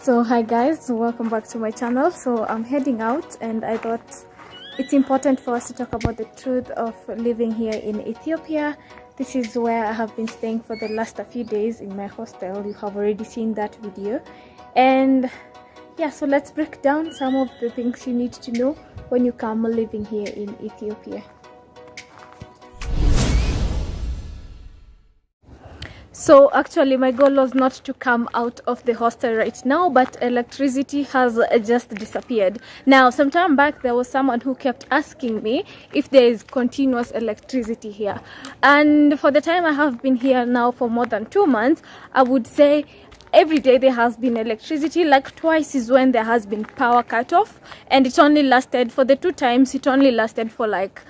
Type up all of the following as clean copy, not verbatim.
So hi guys, welcome back to my channel. So I'm heading out and I thought it's important for us to talk about the truth of living here in Ethiopia. This is where I have been staying for the last few days in my hostel. You have already seen that video. And yeah, so let's break down some of the things you need to know when you come living here in Ethiopia. So actually my goal was not to come out of the hostel right now, but electricity has just disappeared. Now some time back there was someone who kept asking me if there is continuous electricity here, and for the time I have been here now for more than 2 months, I would say every day there has been electricity. Like twice is when there has been power cut off, and it only lasted for the 2 times, it only lasted for like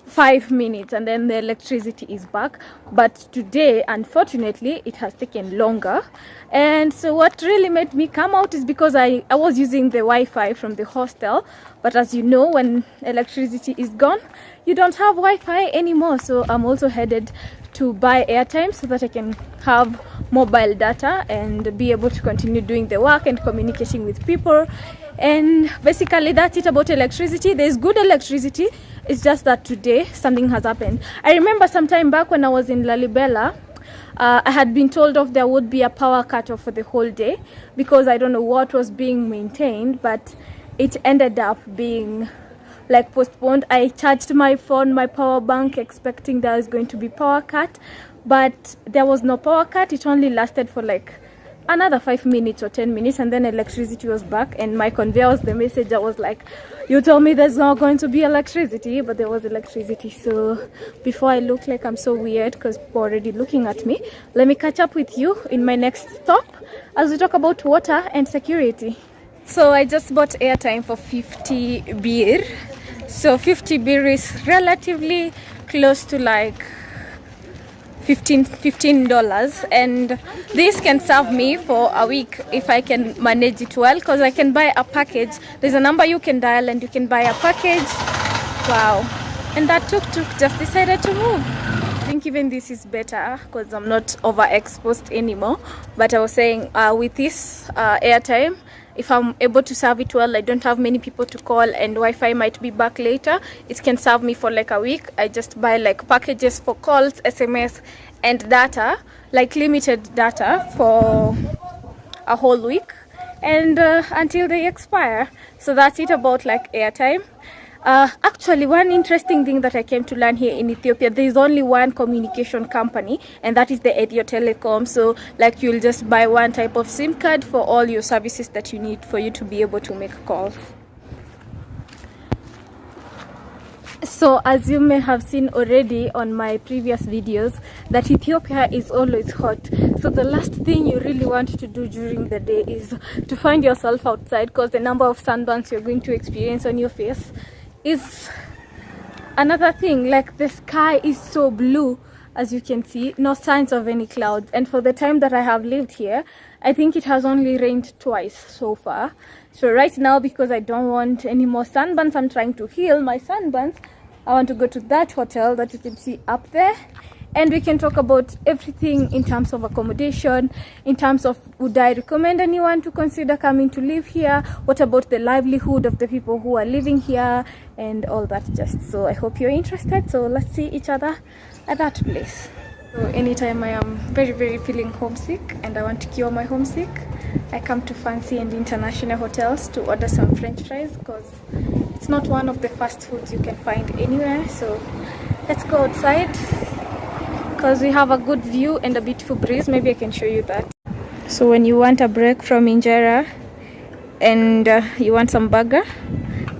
5 minutes and then the electricity is back. But today unfortunately it has taken longer, and so what really made me come out is because I was using the Wi-Fi from the hostel, but as you know, when electricity is gone you don't have Wi-Fi anymore. So I'm also headed to buy airtime so that I can have mobile data and be able to continue doing the work and communicating with people. And basically that's it about electricity. There's good electricity, it's just that today something has happened. I remember some time back when I was in Lalibela, I had been told of there would be a power cut off for the whole day because I don't know what was being maintained, but it ended up being like postponed. I charged my phone, my power bank, expecting there was going to be power cut, but there was no power cut. It only lasted for like another 5 minutes or 10 minutes, and then electricity was back. And my conveyor was the message. I was like, you told me there's not going to be electricity, but there was electricity. So before I look like I'm so weird because people are already looking at me, let me catch up with you in my next stop as we talk about water and security. So I just bought airtime for 50 birr. So 50 birr is relatively close to like $15, and this can serve me for a week if I can manage it well, because I can buy a package. There's a number you can dial and you can buy a package. Wow. And that tuk-tuk just decided to move. I think even this is better because I'm not overexposed anymore. But I was saying with this airtime, if I'm able to serve it well, I don't have many people to call and Wi-Fi might be back later, it can serve me for like a week. I just buy like packages for calls, SMS and data, like limited data for a whole week and until they expire. So that's it about like airtime. Actually, one interesting thing that I came to learn here in Ethiopia, there is only one communication company, and that is the Ethio Telecom. So like you'll just buy one type of SIM card for all your services that you need for you to be able to make calls. So as you may have seen already on my previous videos, that Ethiopia is always hot. So the last thing you really want to do during the day is to find yourself outside, because the number of sunburns you're going to experience on your face is another thing. Like the sky is so blue, as you can see, no signs of any clouds. And for the time that I have lived here, I think it has only rained twice so far. So right now, because I don't want any more sunburns, I'm trying to heal my sunburns. I want to go to that hotel that you can see up there, and we can talk about everything in terms of accommodation, in terms of would I recommend anyone to consider coming to live here, what about the livelihood of the people who are living here, and all that just. So I hope you're interested. So let's see each other at that place. So anytime I am very feeling homesick and I want to cure my homesick, I come to fancy and international hotels to order some french fries, because it's not one of the fast foods you can find anywhere. So let's go outside because we have a good view and a beautiful breeze. Maybe I can show you that. So when you want a break from injera and you want some burger,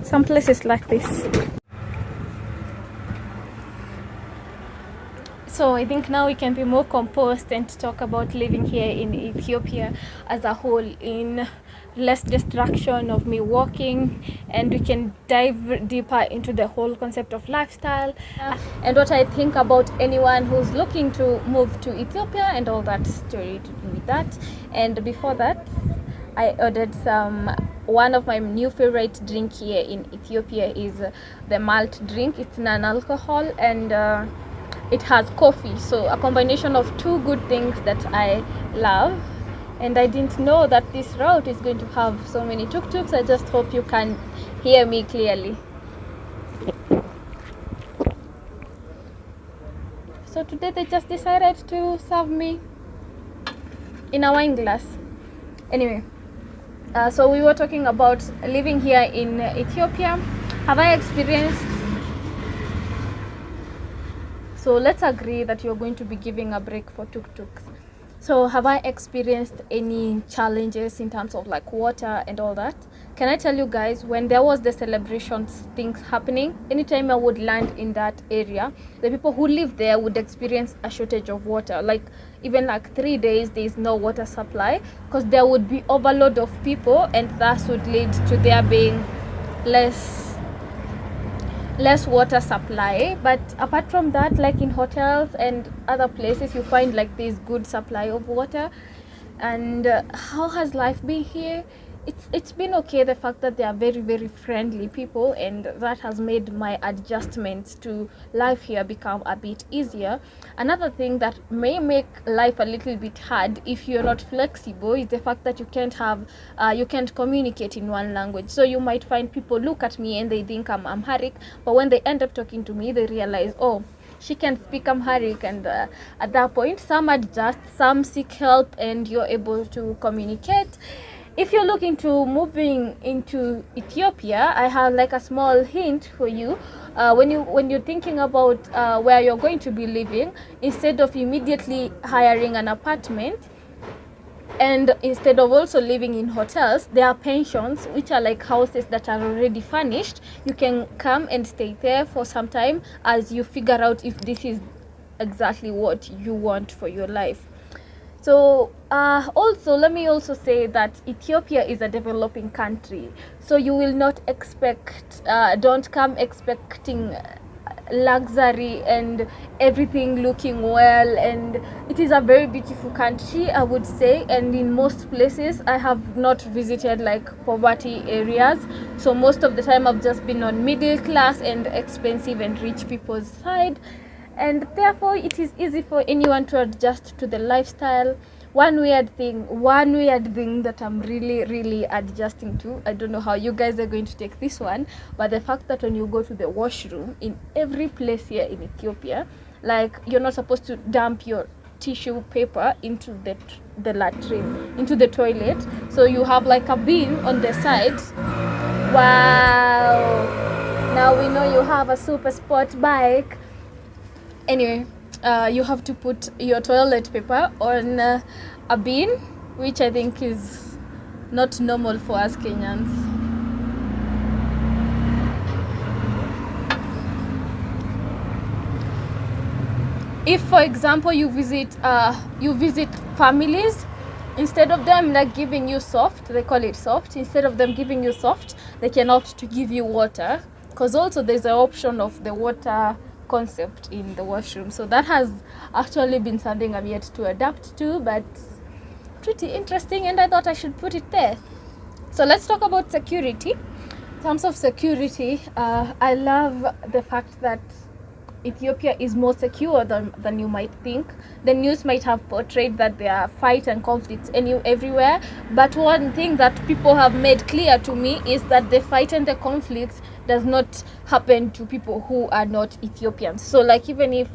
some places like this. So I think now we can be more composed and talk about living here in Ethiopia as a whole, in less distraction of me walking, and we can dive deeper into the whole concept of lifestyle and what I think about anyone who's looking to move to Ethiopia and all that story to do with that. And before that, I ordered one of my new favorite drink here in Ethiopia is the malt drink. It's non-alcohol and it has coffee, so a combination of two good things that I love. and I didn't know that this route is going to have so many tuk-tuks. I just hope you can hear me clearly. So today they just decided to serve me in a wine glass. Anyway, so we were talking about living here in Ethiopia. Have I experienced? So let's agree that you're going to be giving a break for tuk-tuks. So have I experienced any challenges in terms of like water and all that? Can I tell you guys, when there was the celebrations things happening, anytime I would land in that area, the people who live there would experience a shortage of water. Like even like 3 days there is no water supply, because there would be overload of people, and that would lead to there being less water supply. But apart from that, like in hotels and other places, you find like this good supply of water. And how has life been here? It's been okay. The fact that they are very, very friendly people, and that has made my adjustments to life here become a bit easier. Another thing that may make life a little bit hard if you're not flexible is the fact that you can't communicate in one language. So you might find people look at me and they think I'm Amharic, but when they end up talking to me, they realize, oh, she can speak Amharic, and at that point some adjust, some seek help, and you're able to communicate. If you're looking to moving into Ethiopia, I have like a small hint for you. When you're thinking about where you're going to be living, instead of immediately hiring an apartment, and instead of also living in hotels, there are pensions, which are like houses that are already furnished. You can come and stay there for some time as you figure out if this is exactly what you want for your life. So also, let me also say that Ethiopia is a developing country, so you will not expect, don't come expecting luxury and everything looking well. And it is a very beautiful country, I would say, and in most places I have not visited like poverty areas, so most of the time I've just been on middle class and expensive and rich people's side, and therefore it is easy for anyone to adjust to the lifestyle. One weird thing that I'm really adjusting to, I don't know how you guys are going to take this one, but the fact that when you go to the washroom in every place here in Ethiopia, like you're not supposed to dump your tissue paper into the latrine, into the toilet, so you have like a bin on the side. Wow, now we know you have a super sport bike. Anyway, you have to put your toilet paper on a bin, which I think is not normal for us Kenyans. If, for example, you visit families, instead of them like giving you soft, they call it soft, instead of them giving you soft, they can opt to give you water, because also there's an option of the water concept in the washroom. So that has actually been something I'm yet to adapt to, but pretty interesting, and I thought I should put it there. So let's talk about security. In terms of security, I love the fact that Ethiopia is more secure than you might think. The news might have portrayed that there are fights and conflicts everywhere, but one thing that people have made clear to me is that the fight and the conflicts does not happen to people who are not Ethiopians. So like even if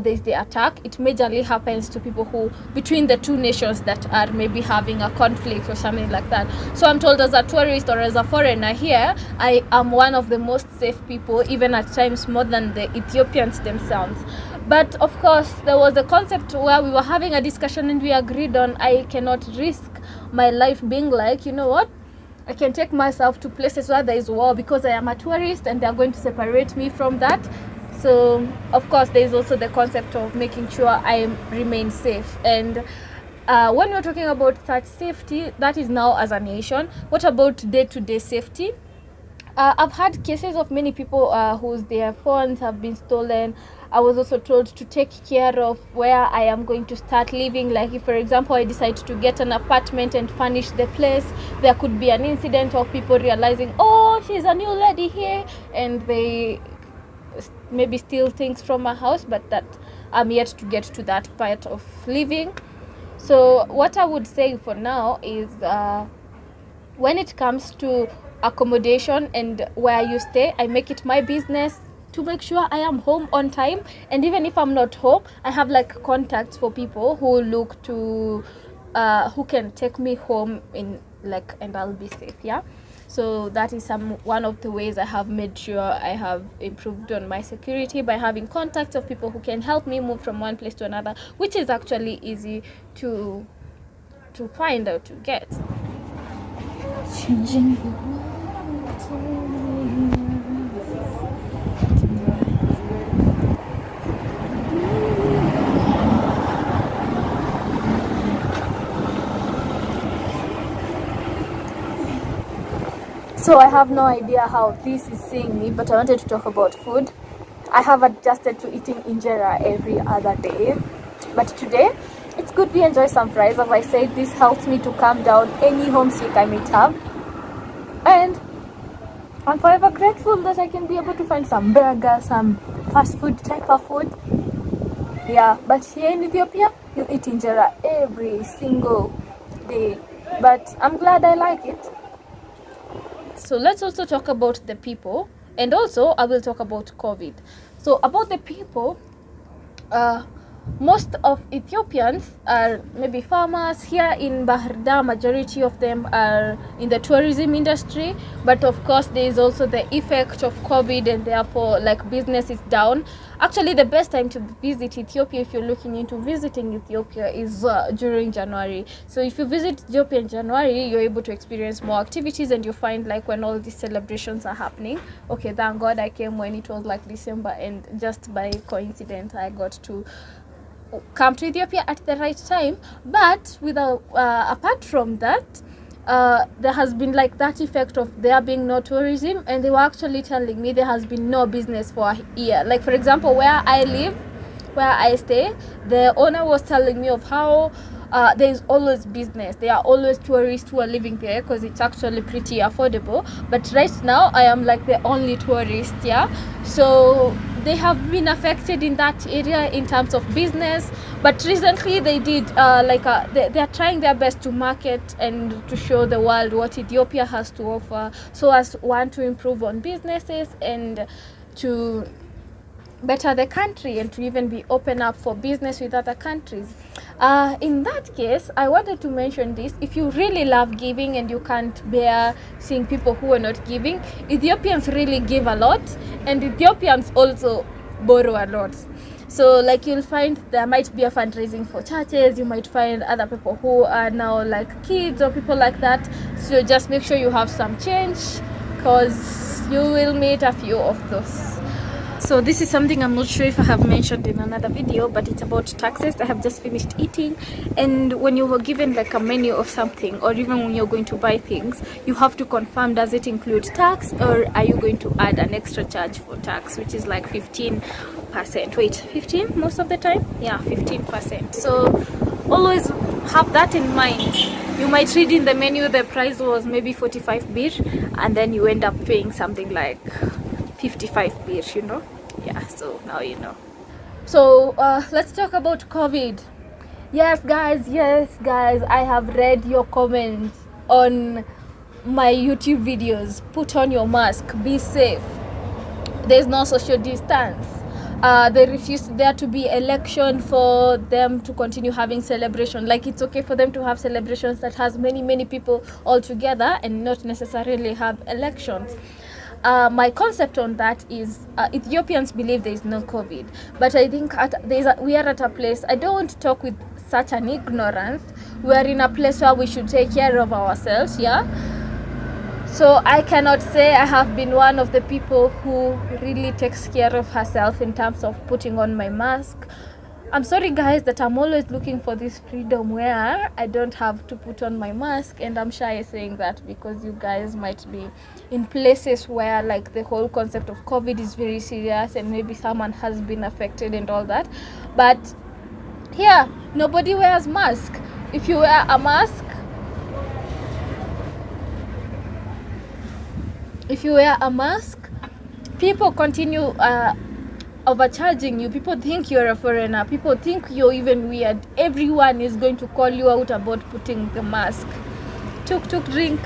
there's the attack, it majorly happens to people who, between the two nations that are maybe having a conflict or something like that. So I'm told as a tourist or as a foreigner here, I am one of the most safe people, even at times more than the Ethiopians themselves. But of course, there was a concept where we were having a discussion and we agreed on I cannot risk my life being like, you know what, I can take myself to places where there is war because I am a tourist and they are going to separate me from that. So of course there is also the concept of making sure I remain safe. And when we're talking about such safety, that is now as a nation. What about day-to-day safety? I've had cases of many people whose their phones have been stolen. I was also told to take care of where I am going to start living. Like if, for example, I decide to get an apartment and furnish the place, there could be an incident of people realizing, oh, she's a new lady here, and they maybe steal things from my house. But that I'm yet to get to that part of living. So what I would say for now is when it comes to accommodation and where you stay, I make it my business to make sure I am home on time. And even if I'm not home, I have like contacts for people who look to who can take me home in like, and I'll be safe. Yeah. So that is one of the ways I have made sure I have improved on my security, by having contacts of people who can help me move from one place to another, which is actually easy to find out, to get. Changing the world to So I have no idea how this is seeing me, but I wanted to talk about food. I have adjusted to eating injera every other day, but today it's good we enjoy some fries. As I said, this helps me to calm down any homesick I might have, and I'm forever grateful that I can be able to find some burger, some fast food type of food. Yeah, but here in Ethiopia, you eat injera every single day, but I'm glad I like it. So let's also talk about the people, and also I will talk about COVID. So about the people, most of Ethiopians are maybe farmers. Here in Bahir Dar, majority of them are in the tourism industry, but of course there is also the effect of COVID, and therefore like business is down. Actually, the best time to visit Ethiopia, if you're looking into visiting Ethiopia, is during January. So if you visit Ethiopia in January, you're able to experience more activities, and you find like when all these celebrations are happening. Okay, thank God I came when it was like December, and just by coincidence I got to come to Ethiopia at the right time. But without apart from that, there has been like that effect of there being no tourism, and they were actually telling me there has been no business for a year. Like for example, where I live, where I stay, the owner was telling me of how there is always business. There are always tourists who are living there because it's actually pretty affordable. But right now I am like the only tourist. Yeah, so they have been affected in that area in terms of business. But recently they did they are trying their best to market and to show the world what Ethiopia has to offer, so as one to improve on businesses and to better the country, and to even be open up for business with other countries. In that case, I wanted to mention this: if you really love giving and you can't bear seeing people who are not giving, Ethiopians really give a lot, and Ethiopians also borrow a lot. So like you'll find there might be a fundraising for churches, you might find other people who are now like kids or people like that. So just make sure you have some change, because you will meet a few of those. So this is something I'm not sure if I have mentioned in another video, but it's about taxes. I have just finished eating, and when you were given like a menu of something, or even when you're going to buy things, you have to confirm, does it include tax, or are you going to add an extra charge for tax, which is like 15%. Wait, 15 most of the time? Yeah, 15%. So always have that in mind. You might read in the menu the price was maybe 45 bir, and then you end up paying something like 55 bir, you know. Yeah, so now you know. So let's talk about COVID. Yes guys, I have read your comments on my YouTube videos. Put on your mask, be safe, there's no social distance. They refused there to be election for them to continue having celebration. Like it's okay for them to have celebrations that has many people all together and not necessarily have elections. My concept on that is Ethiopians believe there is no COVID, but I think we are at a place, I don't want to talk with such an ignorance. We are in a place where we should take care of ourselves. Yeah, so I cannot say I have been one of the people who really takes care of herself in terms of putting on my mask. I'm sorry guys that I'm always looking for this freedom where I don't have to put on my mask, and I'm shy saying that because you guys might be in places where like the whole concept of COVID is very serious, and maybe someone has been affected and all that. But here nobody wears mask. If you wear a mask, people continue overcharging you. People think you're a foreigner. People think you're even weird. Everyone is going to call you out about putting the mask. Tuk drink.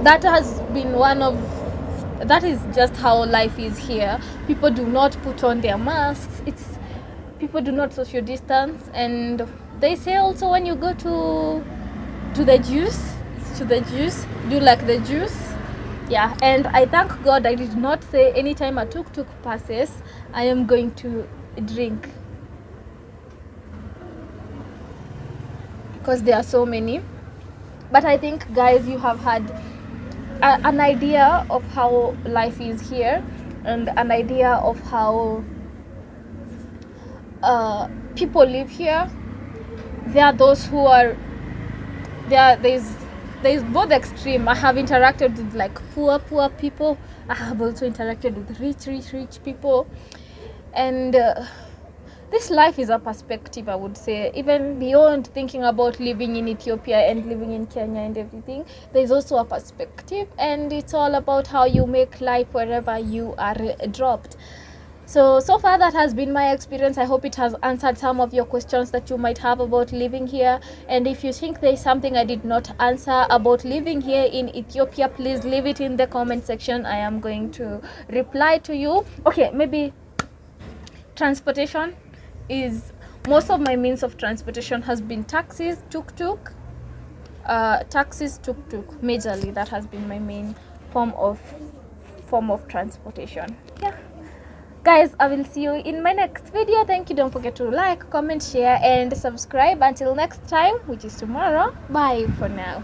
That has been that is just how life is here. People do not put on their masks. People do not social distance, and they say also when you go to the juice, do you like the juice? Yeah. And I thank God I did not say anytime a tuk passes I am going to drink, because there are so many. But I think, guys, you have had an idea of how life is here, and an idea of how people live here. There are those who are there's both extreme. I have interacted with like poor people. I have also interacted with rich people, and this life is a perspective, I would say. Even beyond thinking about living in Ethiopia and living in Kenya and everything, there's also a perspective, and it's all about how you make life wherever you are dropped. So far that has been my experience. I hope it has answered some of your questions that you might have about living here. And if you think there's something I did not answer about living here in Ethiopia, please leave it in the comment section. I am going to reply to you. Okay, maybe transportation is, most of my means of transportation has been taxis, tuk-tuk, majorly. That has been my main form of transportation. Yeah. Guys, I will see you in my next video. Thank you. Don't forget to like, comment, share, and subscribe. Until next time, which is tomorrow. Bye for now.